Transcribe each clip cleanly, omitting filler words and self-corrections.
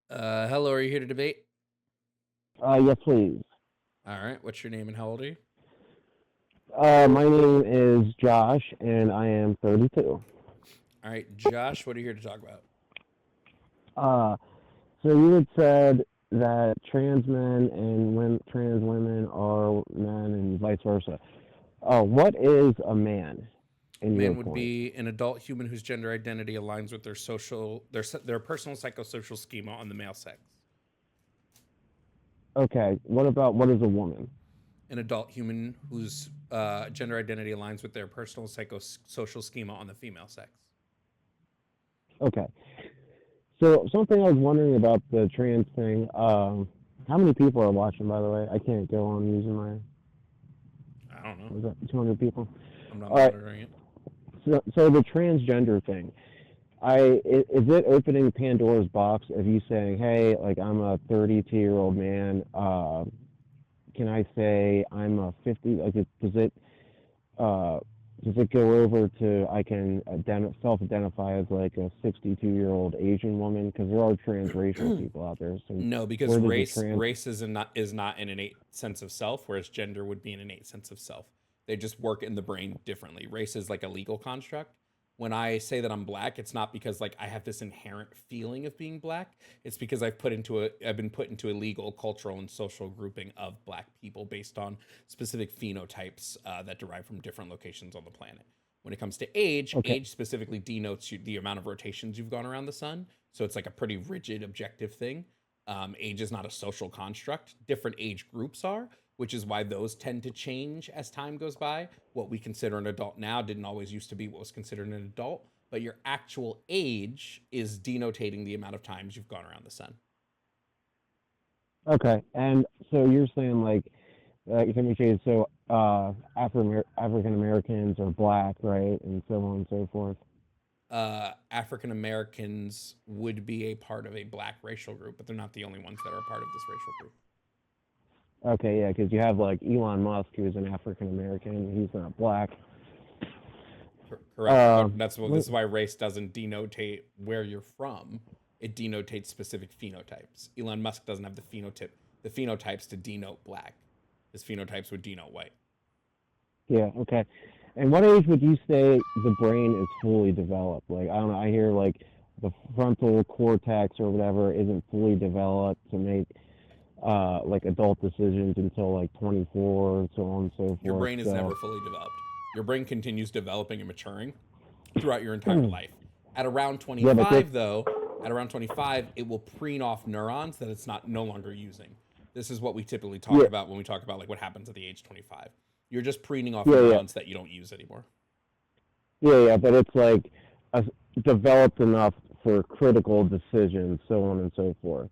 Hello, are you here to debate? Yes, please. All right, what's your name and how old are you? My name is Josh, and I am 32. All right, Josh, what are you here to talk about? Uh, so you had said that trans men and trans women are men and vice versa. What is a man, A in your man would point? be an adult human whose gender identity aligns with their personal psychosocial schema on the male sex. Okay, what is a woman? An adult human whose gender identity aligns with their personal psychosocial schema on the female sex. Okay, so something I was wondering about the trans thing. How many people are watching, by the way? I can't go on using my, I don't know. what was that, 200 people? I'm not All right, monitoring it. so the transgender thing. Is it opening Pandora's box of you saying, "Hey, like I'm a 32-year-old man. Can I say I'm a 50? Like, uh, does it go over to I can self-identify as like a 62-year-old Asian woman? Because there are transracial people out there. So No, because where does the trans? race is not an innate sense of self, whereas gender would be an innate sense of self. They just work in the brain differently. Race is like a legal construct. When I say that I'm black, it's not because like I have this inherent feeling of being black. It's because I've been put into a legal, cultural, and social grouping of black people based on specific phenotypes that derive from different locations on the planet. When it comes to age, Okay, age specifically denotes the amount of rotations you've gone around the sun. So it's like a pretty rigid, objective thing. Age is not a social construct. Different age groups are, which is why those tend to change as time goes by. What we consider an adult now didn't always used to be what was considered an adult, but your actual age is denotating the amount of times you've gone around the sun. okay. And so you're saying like let me say so African Americans are black, right, and so on and so forth. African Americans would be a part of a black racial group, but they're not the only ones that are a part of this racial group. Okay, yeah, because you have like Elon Musk, who's an African American. He's not black. Correct, Uh, but this what, is why race doesn't denotate where you're from. It denotates specific phenotypes. Elon Musk doesn't have the phenotypes to denote black. His phenotypes would denote white. yeah, okay. And what age would you say the brain is fully developed? Like, I don't know. I hear like the frontal cortex or whatever isn't fully developed to make like adult decisions until like 24, so on and so Your forth. brain is So, never fully developed. Your brain continues developing and maturing throughout your entire life. At around yeah, but this, 25, though, at around 25, it will preen off neurons that it's not no longer using. This is what we typically talk yeah, about when we talk about like what happens at the age 25. You're just preening off yeah, yeah, neurons that you don't use anymore. yeah, but it's like uh, developed enough for critical decisions, so on and so forth.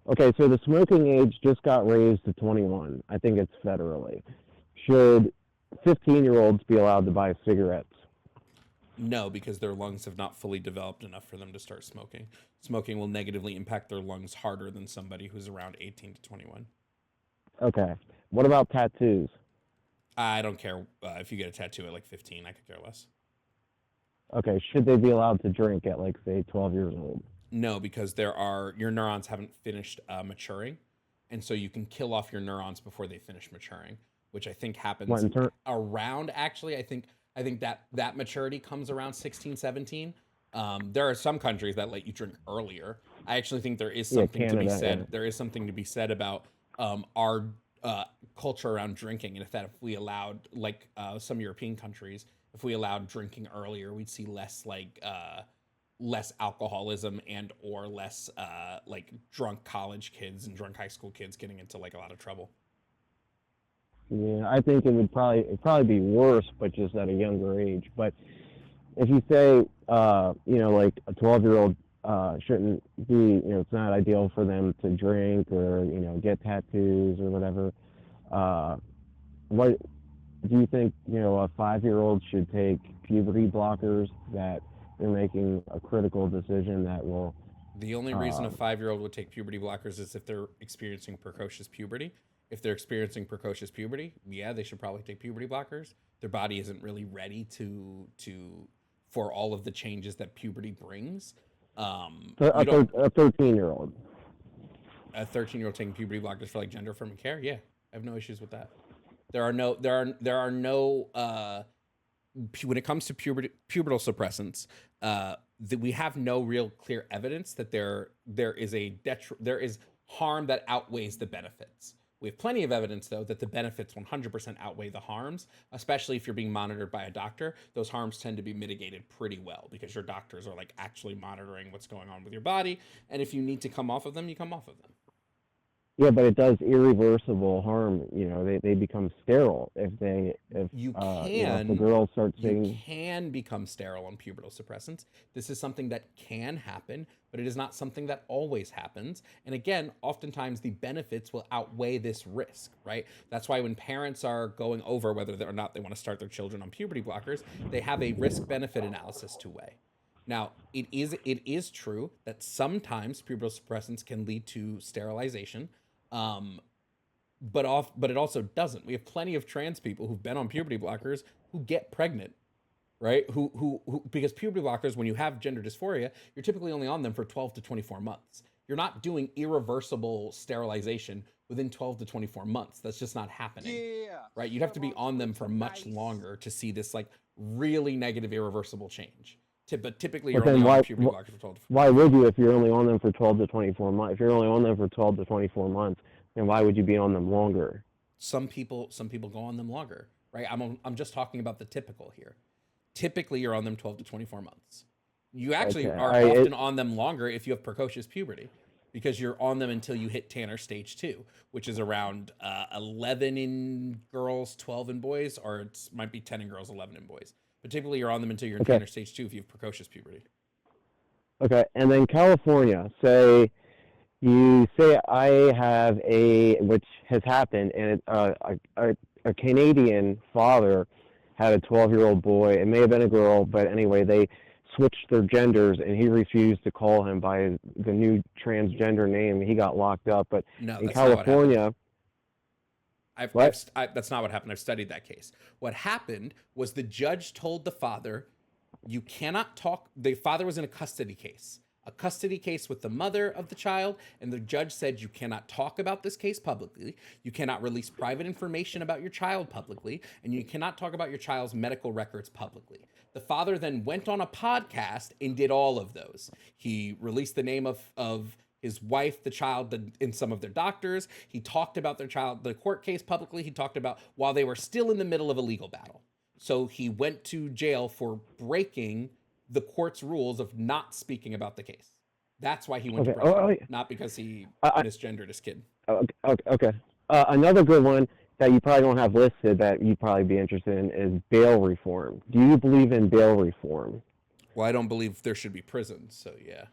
Okay, so the smoking age just got raised to 21. I think it's federally. Should 15-year-olds be allowed to buy cigarettes? No, because their lungs have not fully developed enough for them to start smoking. Smoking will negatively impact their lungs harder than somebody who's around 18 to 21. Okay. What about tattoos? I don't care if you get a tattoo at like 15. I could care less. Okay, should they be allowed to drink at like say 12 years old? No, because your neurons haven't finished maturing, and so you can kill off your neurons before they finish maturing, which I think What happens in turn? around. Actually, I think that maturity comes around 16, 17. There are some countries that let you drink earlier. I actually think there is Yeah, something to be Canada. Yeah. said. There is something to be said about our culture around drinking, and if we allowed like some European countries, if we allowed drinking earlier, we'd see less alcoholism and or less like drunk college kids and drunk high school kids getting into like a lot of trouble. Yeah, I think it'd probably be worse, but just at a younger age. But if you say, like a 12-year-old shouldn't be, it's not ideal for them to drink or get tattoos or whatever. Uh, what do you think? A 5-year-old should take puberty blockers that they're making a critical decision that will. The only reason a Um, 5-year-old would take puberty blockers is if they're experiencing precocious puberty. If they're experiencing precocious puberty, yeah, they should probably take puberty blockers. Their body isn't really ready to for all of the changes that puberty brings. You don't A 13-year-old. A 13-year-old taking puberty blockers for like gender affirming care. Yeah, I have no issues with that. There are no when it comes to pubertal suppressants, that we have no real clear evidence that there is harm that outweighs the benefits. We have plenty of evidence, though, that the benefits 100% outweigh the harms, especially if you're being monitored by a doctor. Those harms tend to be mitigated pretty well because your doctors are like actually monitoring what's going on with your body. And if you need to come off of them, you come off of them. Yeah, but it does irreversible harm. They become sterile if if the girls start you seeing. can become sterile on pubertal suppressants. This is something that can happen, but it is not something that always happens. And again, oftentimes the benefits will outweigh this risk, right? That's why when parents are going over whether or not they want to start their children on puberty blockers, they have a risk benefit analysis to weigh. Now, it is true that sometimes pubertal suppressants can lead to sterilization. Um, but it also doesn't. We have plenty of trans people who've been on puberty blockers who get pregnant, right? Who because puberty blockers, when you have gender dysphoria, you're typically only on them for 12 to 24 months. You're not doing irreversible sterilization within 12 to 24 months. That's just not happening. Yeah. Right? You'd have to be on them for much longer to see this like really negative irreversible change. But typically But you're only then on puberty blockers for 12 to 24 why would you if you're only on them for 12 to 24 months? If you're only on them for 12 to 24 months, then why would you be on them longer? Some people go on them longer, right? I'm just talking about the typical here. Typically you're on them 12 to 24 months. You actually are often on them longer if you have precocious puberty, because you're on them until you hit Tanner stage 2, which is around 11 in girls, 12 in boys, or it might be 10 in girls, 11 in boys. But typically you're on them until you're in Tanner stage 2 if you have precocious puberty. Okay, and then California, you say I have which has happened, and a Canadian father had a 12-year-old boy. It may have been a girl, but anyway, they switched their genders, and he refused to call him by the new transgender name. He got locked up. But no, in California, that's not what happened. I've studied that case. What happened was the judge told the father, you cannot talk. The father was in a custody case with the mother of the child, and the judge said you cannot talk about this case publicly, you cannot release private information about your child publicly, and you cannot talk about your child's medical records publicly. The father then went on a podcast and did all of those. He released the name of his wife, the child, and some of their doctors. He talked about their child, the court case publicly. He talked about while they were still in the middle of a legal battle. So he went to jail for breaking the court's rules of not speaking about the case. That's why he went to prison, not because he misgendered his kid. Okay. Another good one that you probably don't have listed that you'd probably be interested in is bail reform. Do you believe in bail reform? Well, I don't believe there should be prisons, so yeah.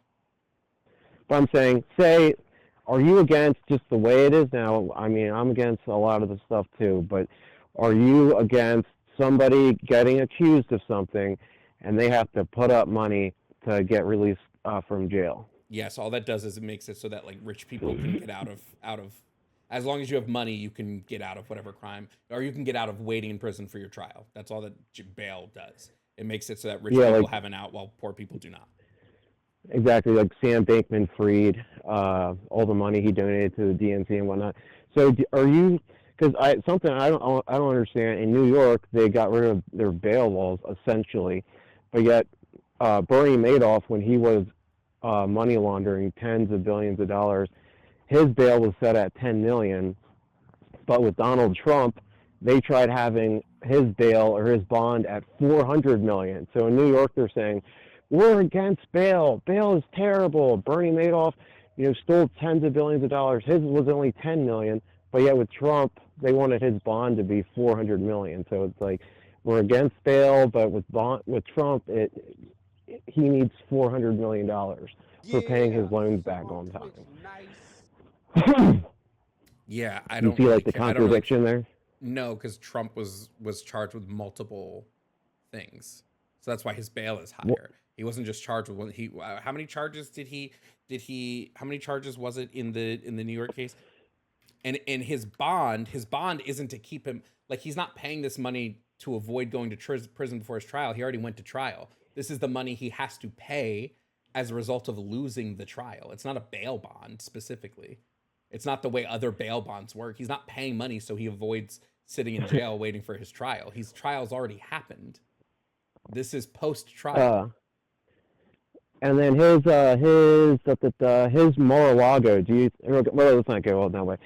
But I'm saying, are you against just the way it is now? I mean, I'm against a lot of the stuff too, but are you against somebody getting accused of something and they have to put up money to get released from jail? Yes, all that does is it makes it so that like rich people can get out of as long as you have money, you can get out of whatever crime, or you can get out of waiting in prison for your trial. That's all that bail does. It makes it so that rich people have an out while poor people do not. Exactly, like Sam Bankman-Fried, all the money he donated to the DNC and whatnot. So are you? Because I don't understand. In New York, they got rid of their bail laws essentially, but yet Bernie Madoff, when he was money laundering tens of billions of dollars, his bail was set at $10 million. But with Donald Trump, they tried having his bail or his bond at $400 million. So in New York, they're saying, we're against bail. Bail is terrible. Bernie Madoff, stole tens of billions of dollars. His was only $10 million, but yet with Trump, they wanted his bond to be $400 million. So it's like we're against bail, but with Trump, he needs $400 million for paying his loans back on time. Yeah, I don't. You see like the contradiction there? No, because Trump was charged with multiple things, so that's why his bail is higher. He wasn't just charged with one. How many charges did he? How many charges was it in the New York case? And his bond isn't to keep him, like, he's not paying this money to avoid going to prison before his trial. He already went to trial. This is the money he has to pay as a result of losing the trial. It's not a bail bond specifically. It's not the way other bail bonds work. He's not paying money so he avoids sitting in jail waiting for his trial. His trial's already happened. This is post trial. Uh, and then his Mar-a-Lago. Well, let's not go that way.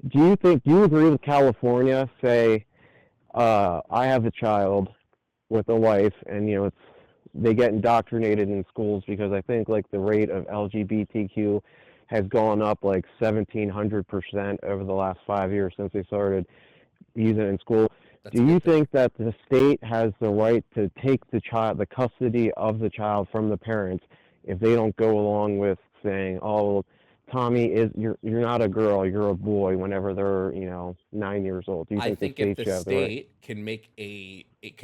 Do you agree with California? Say, I have a child with a wife, and they get indoctrinated in schools because I think like the rate of LGBTQ has gone up like 1,700% over the last 5 years since they started using it in school. That's a Do you good thing. think that the state has the right to take the custody of the child from the parents if they don't go along with saying, "Oh, well, Tommy you're not a girl, you're a boy," whenever they're 9 years old? Do you I think the think if state the should have the right? state can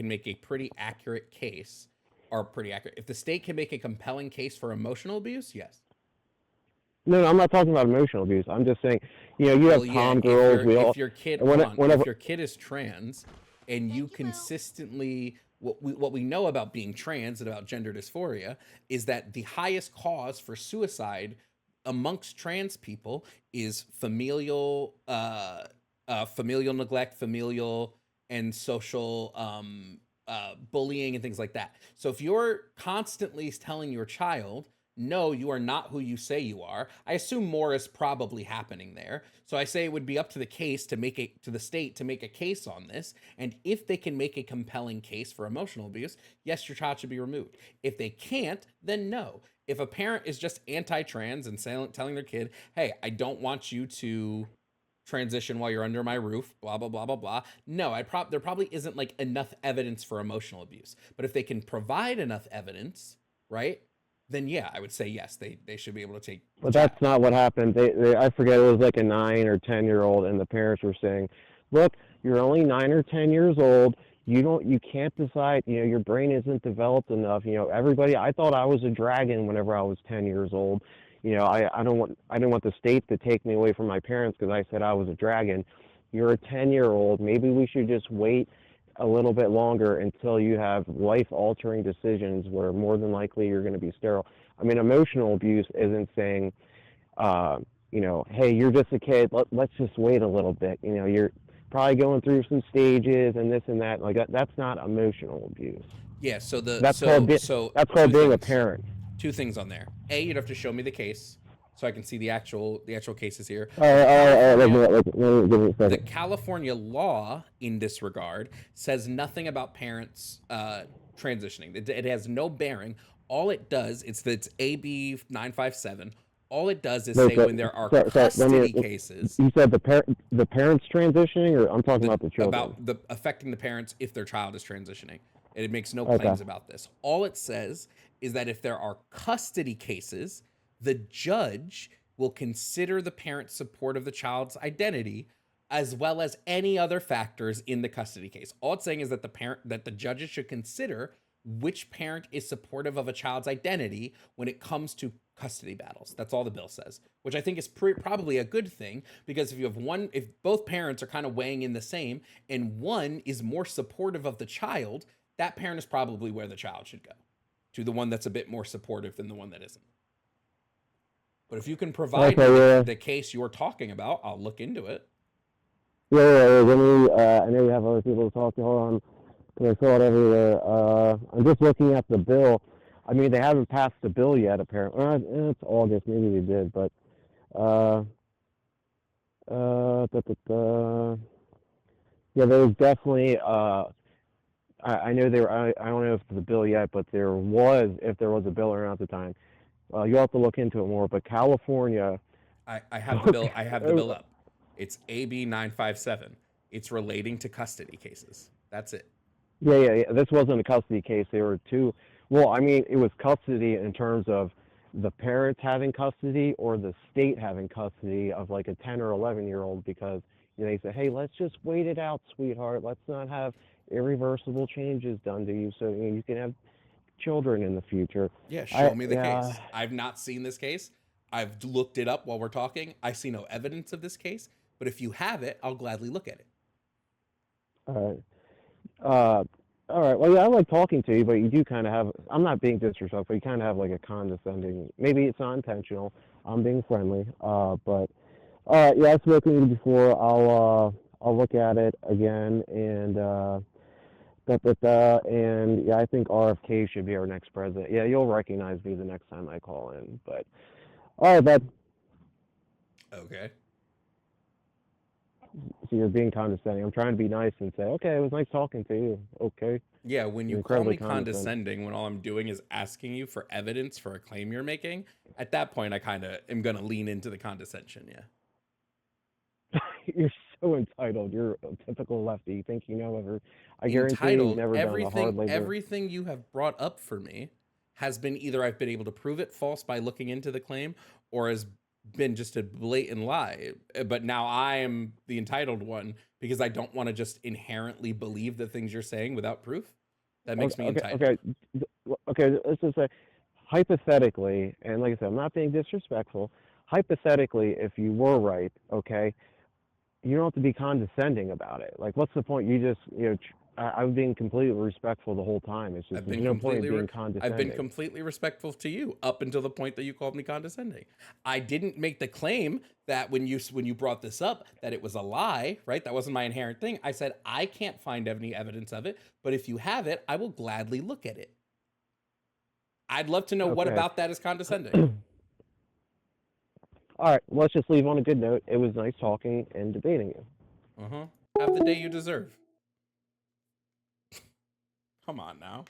make a pretty accurate case, or pretty accurate, if the state can make a compelling case for emotional abuse, yes. No, no, I'm not talking about emotional abuse. I'm just saying, you have Well, yeah, Tom girls. We all, if your kid, and hold on, whenever, if your kid is trans and you consistently, what we know about being trans and about gender dysphoria is that the highest cause for suicide amongst trans people is familial neglect, familial and social bullying and things like that. So if you're constantly telling your child, no, you are not who you say you are, I assume more is probably happening there. So I say it would be up to the state to make a case on this. And if they can make a compelling case for emotional abuse, yes, your child should be removed. If they can't, then no. If a parent is just anti-trans and telling their kid, hey, I don't want you to transition while you're under my roof, blah blah blah blah blah. No, there probably isn't like enough evidence for emotional abuse. But if they can provide enough evidence, right? Then yeah, I would say yes, they should be able to take the but child. that's not what happened. I forget, it was like a 9 or 10 year old, and the parents were saying, "Look, you're only 9 or 10 years old. You can't decide. Your brain isn't developed enough. Everybody. I thought I was a dragon whenever I was 10 years old. I didn't want the state to take me away from my parents because I said I was a dragon. You're a 10-year-old. Maybe we should just wait a little bit longer until you have life-altering decisions where more than likely you're going to be sterile." I mean, emotional abuse isn't saying, uh, hey, you're just a kid. Let's just wait a little bit. You're probably going through some stages and this and that. Like that. That's not emotional abuse. Yeah, so the That's called that's two called being a things. parent. Two things on there. A, you'd have to show me the case so I can see the actual cases here. All right, The all right, all right. California Give me a the second. California law in this regard says nothing about parents transitioning. It has no bearing. All it does, it's AB 957. All it does is No, say when there are sorry. custody cases You said the parents transitioning, or I'm talking about the children. about the affecting the parents if their child is transitioning. And it makes no Okay. claims about this. All it says is that if there are custody cases, the judge will consider the parent's support of the child's identity as well as any other factors in the custody case. All it's saying is that the judges should consider which parent is supportive of a child's identity when it comes to custody battles. That's all the bill says, which I think is probably a good thing, because if both parents are kind of weighing in the same and one is more supportive of the child, that parent is probably where the child should go, to the one that's a bit more supportive than the one that isn't. But if you can provide me Okay. Yeah. the case you're talking about, I'll look into it. Yeah. Yeah. Let me. I know we have other people to talk to. Hold on. 'Cause I saw it everywhere. I'm just looking at the bill. I mean, they haven't passed the bill yet. Apparently, it's August. Maybe they did, but uh, da, da, da. Yeah, there was definitely. I know there. I don't know if it's a bill yet, but if there was a bill around at the time. You'll have to look into it more. But California. I have the bill. I have the bill up. It's AB 957. It's relating to custody cases. That's it. Yeah, yeah, yeah. This wasn't a custody case. There were two. Well, I mean, it was custody in terms of the parents having custody or the state having custody of like a 10 or 11-year-old, because they say, hey, let's just wait it out, sweetheart. Let's not have irreversible changes done to you so you can have children in the future. Yeah, show me the Yeah, case. I've not seen this case. I've looked it up while we're talking. I see no evidence of this case, but if you have it, I'll gladly look at it. All right. Uh, all right. Well, yeah, I like talking to you, but you do kind of have. I'm not being disrespectful. You kind of have like a condescending. Maybe it's not intentional. I'm being friendly. But all right. Yeah, I've spoken to you before. I'll look at it again and and yeah, I think RFK should be our next president. Yeah, you'll recognize me the next time I call in. But all right, bud. Okay. So you're being condescending. I'm trying to be nice and say, okay, it was nice talking to you. Okay, Yeah, when you're you call incredibly me condescending. condescending, when all I'm doing is asking you for evidence for a claim you're making, at that point, I kind of am going to lean into the condescension. Yeah. You're so entitled. You're a typical lefty. You think you know ever. I guarantee you've Entitled, never done the hard labor. everything you have brought up for me has been either I've been able to prove it false by looking into the claim or has been just a blatant lie. But now I am the entitled one because I don't want to just inherently believe the things you're saying without proof. That makes me Okay, entitled. okay. Let's just say, hypothetically, and like I said, I'm not being disrespectful. Hypothetically, if you were right, okay, you don't have to be condescending about it. Like, what's the point? You just, I'm being completely respectful the whole time. It's just I've there's been no point in completely being I've been condescending. completely respectful to you up until the point that you called me condescending. I didn't make the claim that when you brought this up that it was a lie, right? That wasn't my inherent thing. I said I can't find any evidence of it, but if you have it, I will gladly look at it. I'd love to know what Okay. about that is condescending. All right. Let's just leave on a good note. It was nice talking and debating you. Uh-huh. Have the day you deserve. Come on now.